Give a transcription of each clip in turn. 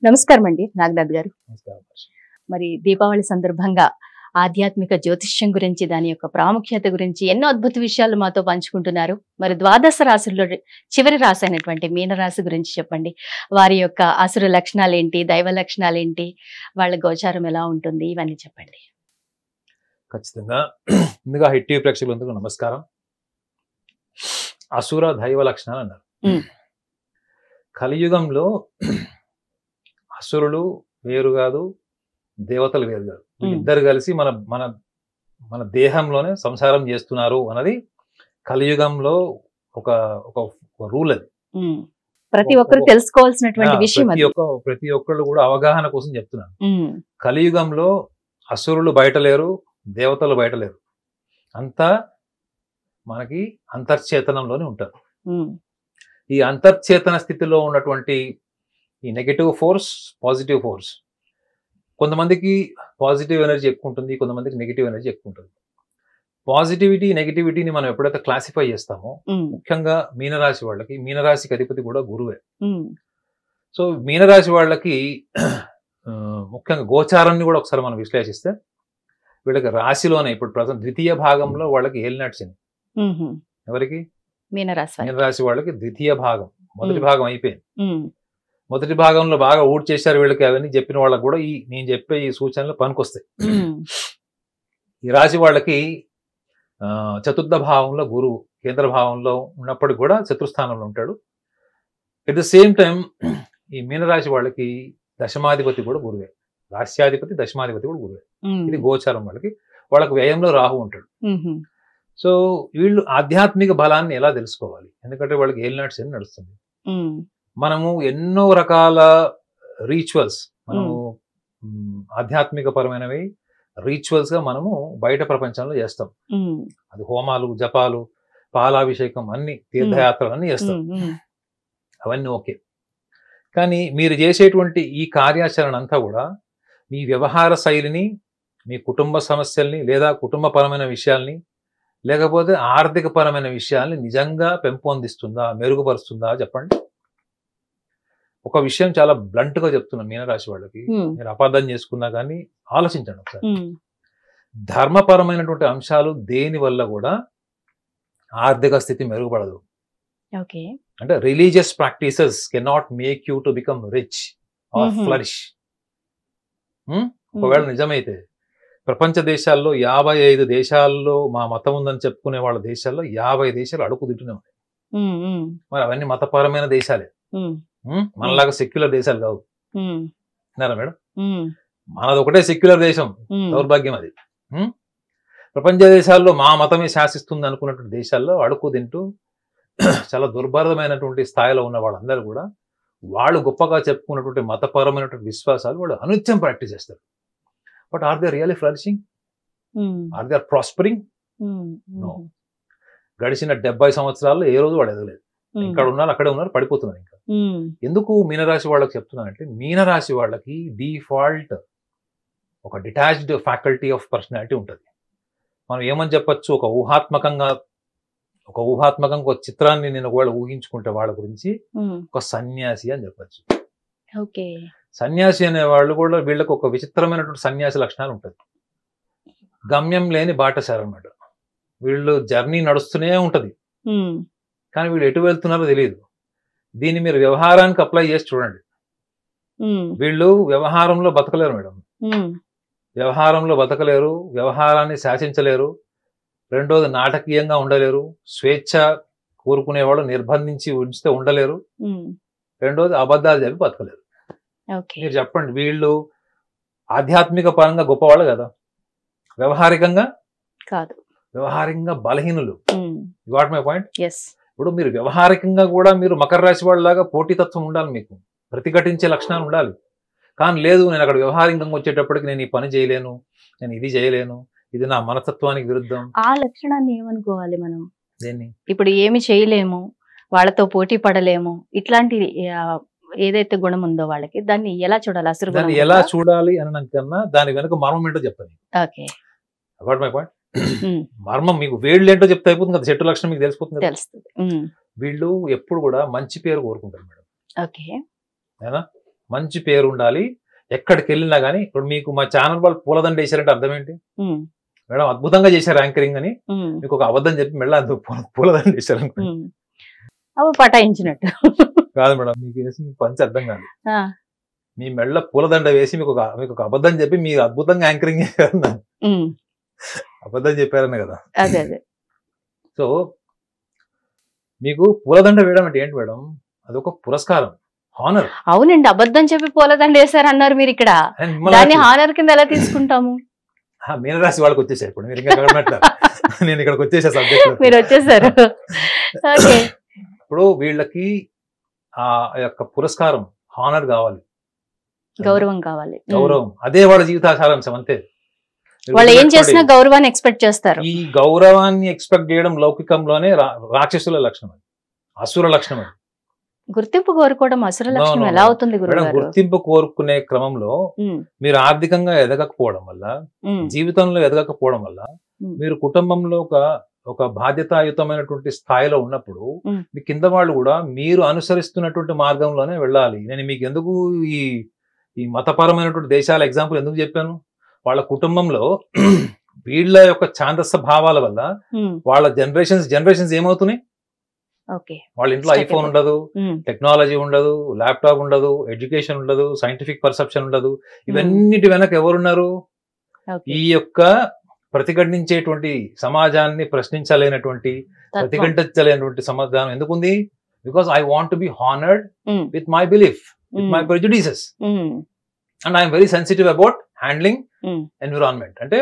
నమస్కారం అండి నాగనాథ్ గారు. నమస్కారం. మరి దీపావళి సందర్భంగా ఆధ్యాత్మిక జ్యోతిష్యం గురించి, దాని యొక్క ప్రాముఖ్యత గురించి ఎన్నో అద్భుత విషయాలు మాతో పంచుకుంటున్నారు. మరి ద్వాదశ రాశుల్లో చివరి రాశి అయినటువంటి మీనరాశి గురించి చెప్పండి. వారి యొక్క అసుర లక్షణాలు ఏంటి, దైవ లక్షణాలు ఏంటి, వాళ్ళ గోచారం ఎలా ఉంటుంది, ఇవన్నీ చెప్పండి. ఖచ్చితంగా. ముందుగా హిట్ టీవీ ప్రేక్షకులందరికీ నమస్కారం. అసుర దైవ లక్షణాలు అన్నారు. కలియుగంలో అసురులు వేరు కాదు, దేవతలు వేరు కాదు. ఇద్దరు కలిసి మన మన మన దేహంలోనే సంసారం చేస్తున్నారు అన్నది కలియుగంలో ఒక ఒక రూల్. అది ప్రతి ఒక్కరు తెలుసుకోవాల్సినటువంటి విషయం. ప్రతి ఒక్కళ్ళు కూడా అవగాహన కోసం చెప్తున్నాను. కలియుగంలో అసురులు బయట లేరు, దేవతలు బయట లేరు. అంతా మనకి అంతర్చేతనంలోనే ఉంటారు. ఈ అంతర్చేతన స్థితిలో ఉన్నటువంటి ఈ నెగటివ్ ఫోర్స్, పాజిటివ్ ఫోర్స్, కొంతమందికి పాజిటివ్ ఎనర్జీ ఎక్కువ ఉంటుంది, కొంతమందికి నెగిటివ్ ఎనర్జీ ఎక్కువ ఉంటుంది. పాజిటివిటీ నెగిటివిటీని మనం ఎప్పుడైతే క్లాసిఫై చేస్తామో, ముఖ్యంగా మీనరాశి వాళ్ళకి, మీనరాశికి అధిపతి కూడా గురువే. సో మీనరాశి వాళ్ళకి ముఖ్యంగా గోచారాన్ని కూడా ఒకసారి మనం విశ్లేషిస్తే, వీళ్ళకి రాశిలోనే ఇప్పుడు ప్రజెంట్ ద్వితీయ భాగంలో వాళ్ళకి ఏలినాటి శని. ఎవరికి? మీనరాశి వాళ్ళకి ద్వితీయ భాగం. మొదటి భాగం అయిపోయింది. మొదటి భాగంలో బాగా ఊడ్ చేశారు వీళ్ళకి. అవన్నీ చెప్పిన వాళ్ళకి కూడా నేను చెప్పే ఈ సూచనలు పనికొస్తాయి. ఈ రాశి వాళ్ళకి చతుర్థ భావంలో గురువు కేంద్ర భావంలో ఉన్నప్పటికి కూడా చతుర్థానంలో ఉంటాడు. ఎట్ ద సేమ్ టైం ఈ మీనరాశి వాళ్ళకి దశమాధిపతి కూడా గురువే. రాశ్యాధిపతి దశమాధిపతి కూడా గురువే. ఇది గోచారం. వాళ్ళకి వ్యయంలో రాహు ఉంటాడు. సో వీళ్ళు ఆధ్యాత్మిక బలాన్ని ఎలా తెలుసుకోవాలి? ఎందుకంటే వాళ్ళకి ఏలినాటి శని నడుస్తుంది. మనము ఎన్నో రకాల రీచువల్స్, మనము ఆధ్యాత్మిక పరమైనవి రీచువల్స్ గా మనము బయట ప్రపంచంలో చేస్తాం. అది హోమాలు, జపాలు, పాలాభిషేకం, అన్ని తీర్థయాత్రలు అన్ని చేస్తాం. అవన్నీ ఓకే. కానీ మీరు చేసేటువంటి ఈ కార్యాచరణ అంతా కూడా మీ వ్యవహార శైలిని, మీ కుటుంబ సమస్యల్ని, లేదా కుటుంబపరమైన విషయాల్ని, లేకపోతే ఆర్థిక పరమైన విషయాల్ని నిజంగా పెంపొందిస్తుందా, మెరుగుపరుస్తుందా చెప్పండి. ఒక విషయం చాలా బ్లంట్ గా చెప్తున్నాను మీనరాశి వాళ్ళకి, మీరు అపార్థం చేసుకున్నా కానీ ఆలోచించండి ఒకసారి. ధర్మపరమైనటువంటి అంశాలు దేని వల్ల కూడా ఆర్థిక స్థితి మెరుగుపడదు. అంటే religious practices cannot make you to become rich or flourish. ఒకవేళ నిజమైతే ప్రపంచ దేశాల్లో 55 దేశాల్లో మా మతం ఉందని చెప్పుకునే వాళ్ళ దేశాల్లో 50 దేశాలు అడుగు తింటూనే ఉన్నాయి. మరి అవన్నీ మతపరమైన దేశాలే, మనలాగా సెక్యులర్ దేశాలు కావు. విన్నారా మేడం? మనది ఒకటే సెక్యులర్ దేశం, దౌర్భాగ్యం అది. ప్రపంచ దేశాల్లో మా మతమే శాసిస్తుంది అనుకున్నటువంటి దేశాల్లో అడుగు తింటూ చాలా దుర్భరమైనటువంటి స్థాయిలో ఉన్న వాళ్ళందరూ కూడా వాళ్ళు గొప్పగా చెప్పుకున్నటువంటి మతపరమైనటువంటి విశ్వాసాలు వాళ్ళు అనుత్యం ప్రాక్టీస్ చేస్తారు. But are they really flourishing? Are they prospering? No. గడిచిన 70 సంవత్సరాల్లో ఏ రోజు వాడు ఎదగలేదు. ఇక్కడ ఉన్నారు, అక్కడే ఉన్నారు, పడిపోతున్నారు. ఇంకా ఎందుకు మీనరాశి వాళ్ళకి చెప్తున్నానంటే, మీనరాశి వాళ్ళకి డిఫాల్ట్ ఒక డిటాచ్డ్ ఫ్యాకల్టీ ఆఫ్ పర్సనాలిటీ ఉంటుంది. మనం ఏమని చెప్పచ్చు, ఒక ఊహాత్మకంగా ఒక చిత్రాన్ని నేను ఒకవేళ ఊహించుకుంటే వాళ్ళ గురించి ఒక సన్యాసి అని చెప్పచ్చు. సన్యాసి అనే వాళ్ళు కూడా వీళ్ళకి ఒక విచిత్రమైనటువంటి సన్యాసి లక్షణాలు ఉంటుంది. గమ్యం లేని బాటసారి అన్నమాట. వీళ్ళు జర్నీ నడుస్తూనే ఉంటది, కానీ వీళ్ళు ఎటు వెళ్తున్నారో తెలియదు. దీన్ని మీరు వ్యవహారానికి అప్లై చేసి చూడండి. వీళ్ళు వ్యవహారంలో బతకలేరు మేడం. వ్యవహారంలో బతకలేరు, వ్యవహారాన్ని శాసించలేరు. రెండోది నాటకీయంగా ఉండలేరు, స్వేచ్ఛ కోరుకునేవాళ్ళు నిర్బంధించి ఉంచితే ఉండలేరు. రెండోది అబద్ధాలు చెప్పి బతకలేరు. మీరు చెప్పండి, వీళ్ళు ఆధ్యాత్మిక పరంగా గొప్పవాళ్ళు కదా, వ్యవహారికంగా కాదు, వ్యవహారికంగా బలహీనులు. What my point? ఇప్పుడు మీరు వ్యవహారికంగా కూడా మీరు మకర రాశి వాళ్ళలాగా పోటీతత్వం ఉండాలి, మీకు ప్రతిఘటించే లక్షణాలు ఉండాలి. కానీ లేదు, నేను అక్కడ వ్యవహారికంగా వచ్చేటప్పటికి నేను ఈ పని చేయలేను, నేను ఇది చేయలేను, ఇది నా మనస్తత్వానికి విరుద్ధం. ఆ లక్షణాన్ని ఏమనుకోవాలి మనం? ఇప్పుడు ఏమి చేయలేము, వాళ్ళతో పోటీ పడలేము, ఇట్లాంటి ఏదైతే గుణం ఉందో వాళ్ళకి దాన్ని ఎలా చూడాలి? అసలు దాన్ని ఎలా చూడాలి అనకన్నా దాని వెనక మర్మం ఏంటో చెప్తాను. What my point? మర్మం మీకు వేళ్ళు ఏంటో చెప్తే అయిపోతుంది కదా, చెట్టు లక్షణం మీకు తెలిసిపోతుంది. వీళ్ళు ఎప్పుడు కూడా మంచి పేరు కోరుకుంటారు మేడం. మంచి పేరు ఉండాలి, ఎక్కడికి వెళ్ళినా కానీ. ఇప్పుడు మీకు మా ఛానల్ వాళ్ళు పూలదండ వేసారంటే అర్థం ఏంటి? మేడం అద్భుతంగా చేశారు యాంకరింగ్ అని మీకు ఒక అబద్ధం చెప్పి మెళ్ళ అందుకు పూలదండ వేసారు పటాయించినట్టు కాదు మేడం, మీకు వేసి మీకు పంచి అర్థం కాదు. మీ మెళ్ళ పూలదండ వేసి మీకు ఒక అబద్ధం చెప్పి మీరు అద్భుతంగా యాంకరింగ్ చేశారు, అబద్ధం చెప్పారనే కదా. అదే అదే. సో మీకు పూలదండ వేయడం అంటే ఏంటి మేడం? అదొక పురస్కారం, హానర్. అవునండి, అబద్ధం చెప్పి పూలదండ వేశారు అన్నారు మీరు ఇక్కడ, దాన్ని హానర్ కింద ఎలా తీసుకుంటాము? మీనరాశి వాళ్ళకి వచ్చేసారు ఇప్పుడు, మీరు ఇంకా నేను ఇక్కడికి వచ్చేసా సబ్జెక్ట్, మీరు వచ్చేసారు. ఇప్పుడు వీళ్ళకి ఆ యొక్క పురస్కారం, హానర్ కావాలి, గౌరవం కావాలి, గౌరవం. అదే వాళ్ళ జీవితాసారాంశం, అంతే. వాళ్ళు ఏం చేసినా గౌరవాన్ని ఎక్స్పెక్ట్ చేస్తారు. ఈ గౌరవాన్ని ఎక్స్పెక్ట్ చేయడం లౌకికంలోనే రాక్షసుల లక్షణం, అసుర లక్షణం. అది గుర్తింపు కోరుకోవడం అసుర లక్షణం ఎలా అవుతుంది గురుగారు? గుర్తింపు కోరుకునే క్రమంలో మీరు ఆర్థికంగా ఎదగకపోవడం వల్ల, జీవితంలో ఎదగకపోవడం వల్ల, మీరు కుటుంబంలో ఒక బాధ్యతాయుతమైనటువంటి స్థాయిలో ఉన్నప్పుడు మీ కింద వాళ్ళు కూడా మీరు అనుసరిస్తున్నటువంటి మార్గంలోనే వెళ్ళాలి. నేను మీకు ఎందుకు ఈ మతపరమైనటువంటి దేశాల ఎగ్జాంపుల్ ఎందుకు చెప్పాను? వాళ్ళ కుటుంబంలో వీళ్ళ యొక్క ఛాందస్స భావాల వల్ల వాళ్ళ జనరేషన్స్ ఏమవుతున్నాయి? వాళ్ళ ఇంట్లో ఐఫోన్ ఉండదు, టెక్నాలజీ ఉండదు, ల్యాప్టాప్ ఉండదు, ఎడ్యుకేషన్ ఉండదు, సైంటిఫిక్ పర్సెప్షన్ ఉండదు. ఇవన్నిటి వెనక ఎవరున్నారు? ఈ యొక్క ప్రతిఘటించేటువంటి సమాజాన్ని ప్రశ్నించలేనటువంటి, ప్రతిఘటించలేనటువంటి సమాజం ఎందుకుంది? Because I want to be honoured with my belief, with my prejudices, and I'm very sensitive about handling environment. అంటే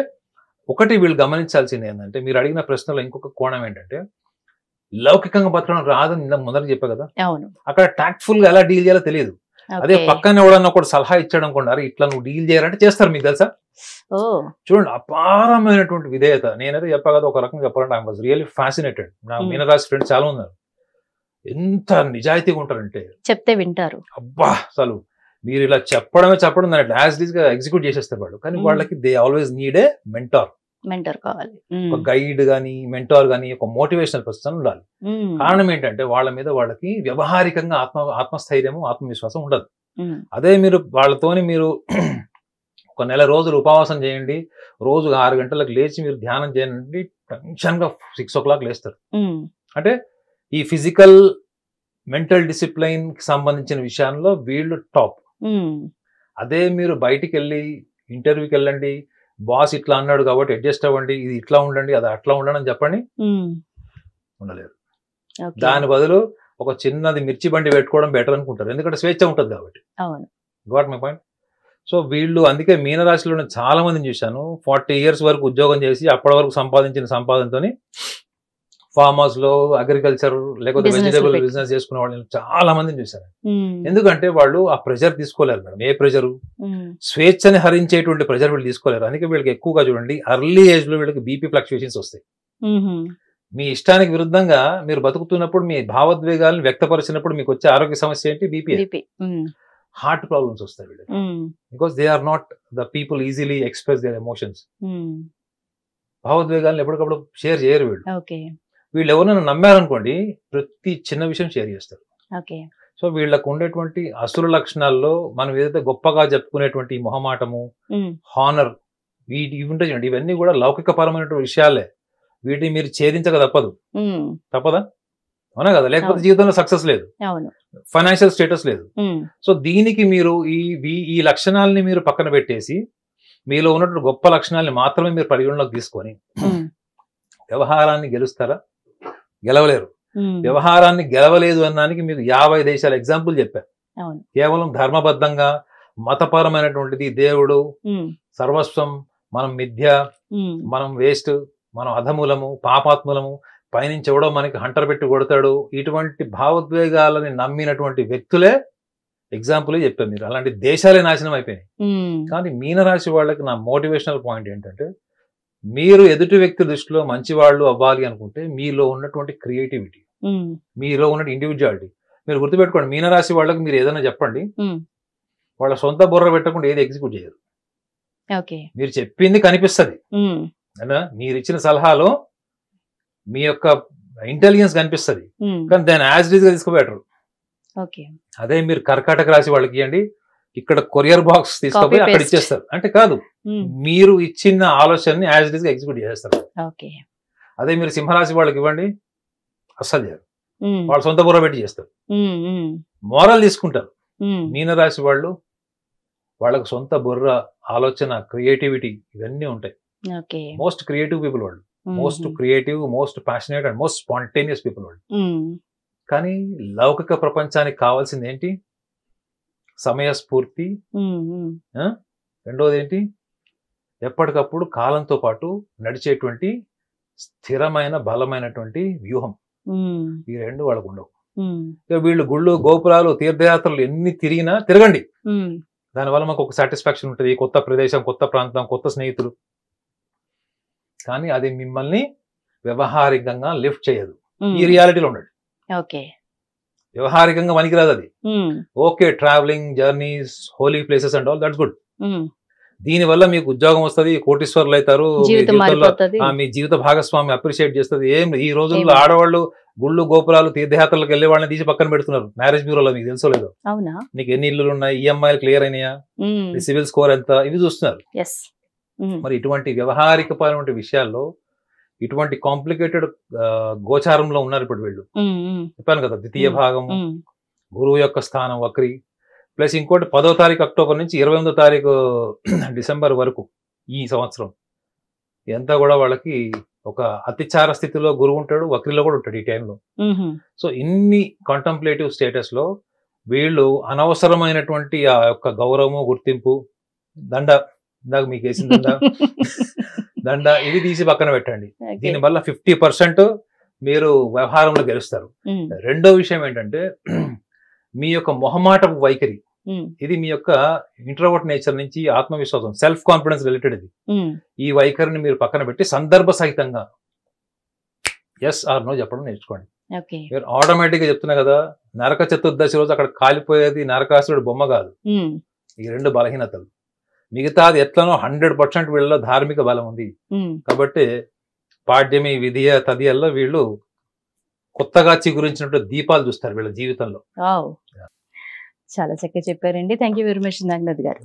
ఒకటి వీళ్ళు గమనించాల్సింది ఏంటంటే, మీరు అడిగిన ప్రశ్నలో ఇంకొక కోణం ఏంటంటే, లౌకికంగా బతకడం రాదు ముందర చెప్పా కదా, అక్కడ టాక్ట్ఫుల్ గా ఎలా డీల్ చేయాలో తెలియదు. అదే పక్కన ఎవడన్నా ఒకటి సలహా ఇచ్చాడు అనుకోండి, ఇట్లా నువ్వు డీల్ చేయాలంటే చేస్తారు. మీకు తెలుసా? చూడండి, అపారమైనటువంటి విధేయత. నేనైతే చెప్పా కదా, ఒక రకంగా చెప్పాలంటే ఐ వాజ్ రియల్లీ ఫ్యాసినేటెడ్. నా మీనరాశి ఫ్రెండ్స్ చాలా ఉన్నారు, ఎంత నిజాయితీగా ఉంటారంటే చెప్తే వింటారు. అబ్బా, అసలు మీరు ఇలా చెప్పడం దాన్ని యాజ్ ఈజ్ గా ఎగ్జిక్యూట్ చేసేస్తారు వాళ్ళు. కానీ వాళ్ళకి they always need a mentor కావాలి, ఒక గైడ్ గానీ, మెంటార్ గానీ, ఒక మోటివేషనల్ పర్సన్ ఉండాలి. కారణం ఏంటంటే వాళ్ళ మీద వాళ్ళకి వ్యవహారికంగా ఆత్మస్థైర్యము, ఆత్మవిశ్వాసం ఉండదు. అదే మీరు వాళ్ళతోని మీరు ఒక నెల రోజులు ఉపవాసం చేయండి, రోజు 6 గంటలకు లేచి మీరు ధ్యానం చేయండి, టెన్షన్ గా 6 o'clock లేస్తారు. అంటే ఈ ఫిజికల్ మెంటల్ డిసిప్లైన్ కి సంబంధించిన విషయాల్లో వీళ్ళు టాప్. అదే మీరు బయటికి వెళ్ళి ఇంటర్వ్యూకి వెళ్ళండి, బాస్ ఇట్లా అన్నాడు కాబట్టి అడ్జస్ట్ అవ్వండి, ఇది ఇట్లా ఉండండి, అది అట్లా ఉండండి అని చెప్పండి, ఉండలేరు. దాని బదులు ఒక చిన్నది మిర్చి బండి పెట్టుకోవడం బెటర్ అనుకుంటారు, ఎందుకంటే స్వేచ్ఛ ఉంటుంది కాబట్టి. Got my point. సో వీళ్ళు అందుకే మీనరాశిలో చాలా మందిని చూశాను, 40 years వరకు ఉద్యోగం చేసి అప్పటి వరకు సంపాదించిన సంపాదనతోని ఫార్మ్ హౌస్ లో అగ్రికల్చర్ లేకపోతే వెజిటబుల్ బిజినెస్ చేసుకునే వాళ్ళని చాలా మందిని చూశాను. ఎందుకంటే వాళ్ళు ఆ ప్రెషర్ తీసుకోలేరు మేడం. ఏ ప్రెషరు? స్వేచ్ఛని హరించేటువంటి ప్రెషర్ వీళ్ళు తీసుకోలేరు. అందుకే వీళ్ళకి ఎక్కువగా చూడండి, అర్లీ ఏజ్ లో వీళ్ళకి బీపీ ఫ్లక్చుయేషన్స్ వస్తాయి. మీ ఇష్టానికి విరుద్ధంగా మీరు బతుకుతున్నప్పుడు, మీ భావోద్వేగాలను వ్యక్తపరిచినప్పుడు మీకు వచ్చే ఆరోగ్య సమస్య ఏంటి? బీపీ. హార్ట్ ప్రాబ్లమ్స్ వస్తాయి వీళ్ళకి, because they are not the people easily express their emotions. భావోద్వేగాలను ఎప్పటికప్పుడు షేర్ చేయరు వీళ్ళు. వీళ్ళు ఎవరైనా నమ్మారనుకోండి, ప్రతి చిన్న విషయం షేర్ చేస్తారు. సో వీళ్ళకు ఉండేటువంటి అసురు లక్షణాల్లో మనం ఏదైతే గొప్పగా చెప్పుకునేటువంటి మొహమాటము, హానర్, ఇవి ఉంటాయి చూడండి, ఇవన్నీ కూడా లౌకిక పరమైనటువంటి విషయాలే. వీటిని మీరు ఛేదించక తప్పదా? అవునా కదా? లేకపోతే జీవితంలో సక్సెస్ లేదు, ఫైనాన్షియల్ స్టేటస్ లేదు. సో దీనికి మీరు ఈ లక్షణాలని మీరు పక్కన పెట్టేసి, మీలో ఉన్నటువంటి గొప్ప లక్షణాలని మాత్రమే మీరు పరిగణలోకి తీసుకొని వ్యవహారాన్ని గెలుస్తారా? గెలవలేరు. వ్యవహారాన్ని గెలవలేదు అన్నానికి మీకు 50 దేశాల ఎగ్జాంపుల్ చెప్పారు. కేవలం ధర్మబద్ధంగా, మతపరమైనటువంటిది, దేవుడు సర్వస్వం, మనం మిథ్య, మనం వేస్ట్, మనం అధములము, పాపాత్ములము, పైనుంచి ఎవడో మనకి హంటర్ పెట్టి కొడతాడు, ఇటువంటి భావోద్వేగాలని నమ్మినటువంటి వ్యక్తులే ఎగ్జాంపుల్ చెప్పారు మీరు. అలాంటి దేశాలే నాశనం అయిపోయినాయి. కానీ మీనరాశి వాళ్ళకి నా మోటివేషనల్ పాయింట్ ఏంటంటే, మీరు ఎదుటి వ్యక్తి దృష్టిలో మంచివాళ్ళు అవ్వాలి అనుకుంటే మీలో ఉన్నటువంటి క్రియేటివిటీ, మీలో ఉన్న ఇండివిజువాలిటీ మీరు గుర్తుపెట్టుకోండి. మీనరాశి వాళ్ళకి మీరు ఏదైనా చెప్పండి, వాళ్ళ సొంత బుర్ర పెట్టకుండా ఏది ఎగ్జిక్యూట్ చేయరు. మీరు చెప్పింది కనిపిస్తుంది, మీరు ఇచ్చిన సలహాలో మీ యొక్క ఇంటెలిజెన్స్ కనిపిస్తుంది, కానీ దాన్ని యాజ్ ఇట్ ఈస్ గా తీసుకోబెట్టరు. అదే మీరు కర్కాటక రాశి వాళ్ళకి ఇవ్వండి, ఇక్కడ కొరియర్ బాక్స్ తీసుకుపోయి Copy అక్కడ paste. ఇచ్చేస్తారు. అంటే కాదు, మీరు ఇచ్చిన ఆలోచనని యాజ్ ఇట్ ఈస్ గా ఎగ్జిక్యూట్ చేస్తారు. ఓకే. అదే మీరు సింహరాశి వాళ్ళకి ఇవ్వండి, అస్సలు చేయరు. వాళ్ళు సొంత బుర్ర పెట్టి చేస్తారు, మోరల్ తీసుకుంటారు. మీనరాశి వాళ్ళు వాళ్ళకు సొంత బుర్ర, ఆలోచన, క్రియేటివిటీ ఇవన్నీ ఉంటాయి. ఓకే. మోస్ట్ క్రియేటివ్ పీపుల్ వాళ్ళు, most creative, most passionate and most spontaneous people వాళ్ళు. కానీ లౌకిక ప్రపంచానికి కావాల్సింది ఏంటి? సమయస్ఫూర్తి. రెండోది ఏంటి? ఎప్పటికప్పుడు కాలంతో పాటు నడిచేటువంటి స్థిరమైన బలమైనటువంటి వ్యూహం. ఈ రెండు వాళ్ళకు ఉండవు. ఇక వీళ్ళు గుళ్ళు, గోపురాలు, తీర్థయాత్రలు ఎన్ని తిరిగినా తిరగండి, దానివల్ల మాకు ఒక సాటిస్ఫాక్షన్ ఉంటుంది. కొత్త ప్రదేశం, కొత్త ప్రాంతం, కొత్త స్నేహితులు. కానీ అది మిమ్మల్ని వ్యవహారికంగా లిఫ్ట్ చేయదు. ఈ రియాలిటీలో ఉండండి. ఓకే. వ్యవహారికంగా పనికిరాదు అది. Okay, travelling, journeys, holy places and all that's good. దీని వల్ల మీకు ఉద్యోగం వస్తుంది, కోటీశ్వర్లు అవుతారు, మీ జీవిత భాగస్వామి అప్రిషియేట్ చేస్తుంది. ఏం ఈ రోజుల్లో ఆడవాళ్ళు గుళ్ళు, గోపురాలు, తీర్థయాత్రలకు వెళ్లే వాళ్ళని తీసి పక్కన పెడుతున్నారు మ్యారేజ్ బ్యూరోలో. మీకు తెలుసో లేదో? నీకు ఎన్ని ఇల్లులు ఉన్నాయి, ఈఎంఐలు క్లియర్ అయినాయా, సివిల్ స్కోర్ ఎంత, ఇవి చూస్తున్నారు. మరి ఇటువంటి వ్యవహారికపరమైన విషయాల్లో ఇటువంటి కాంప్లికేటెడ్ గోచారంలో ఉన్నారు ఇప్పుడు వీళ్ళు. చెప్పాను కదా, ద్వితీయ భాగం, గురువు యొక్క స్థానం వక్రి, ప్లస్ ఇంకోటి 10వ తారీఖు అక్టోబర్ నుంచి 28వ తారీఖు డిసెంబర్ వరకు ఈ సంవత్సరం ఎంత కూడా వాళ్ళకి ఒక అతిచార స్థితిలో గురువు ఉంటాడు, వక్రిలో కూడా ఉంటాడు ఈ టైంలో. సో ఇన్ని కాంటంప్లేటివ్ స్టేటస్ లో వీళ్ళు అనవసరమైనటువంటి ఆ యొక్క గౌరవము, గుర్తింపు, దండ, ఇందాక మీకు వేసిన దండ ఇది తీసి పక్కన పెట్టండి. దీనివల్ల 50% మీరు వ్యవహారంలో గెలుస్తారు. రెండో విషయం ఏంటంటే, మీ యొక్క మొహమాటపు వైఖరి, ఇది మీ యొక్క ఇంట్రోవర్ట్ నేచర్ నుంచి ఆత్మవిశ్వాసం, సెల్ఫ్ కాన్ఫిడెన్స్ రిలేటెడ్ ఇది. ఈ వైఖరిని మీరు పక్కన పెట్టి సందర్భ సహితంగా ఎస్ ఆర్ నో చెప్పడం నేర్చుకోండి. మీరు ఆటోమేటిక్ గా చెప్తున్నా కదా, నరక చతుర్దశి రోజు అక్కడ కాలిపోయేది నరకాసురుడు బొమ్మ కాదు. ఈ రెండు బలహీనతలు. మిగతాది ఎట్లనో 100% వీళ్ళలో ధార్మిక బలం ఉంది. కాబట్టి పాడ్యమి, విధియ, తదియల్లో వీళ్ళు కొత్తగా చిగురించినట్టు దీపాలు చూస్తారు వీళ్ళ జీవితంలో. చాలా చక్కగా చెప్పారండి. Thank you very much Naganath గారు.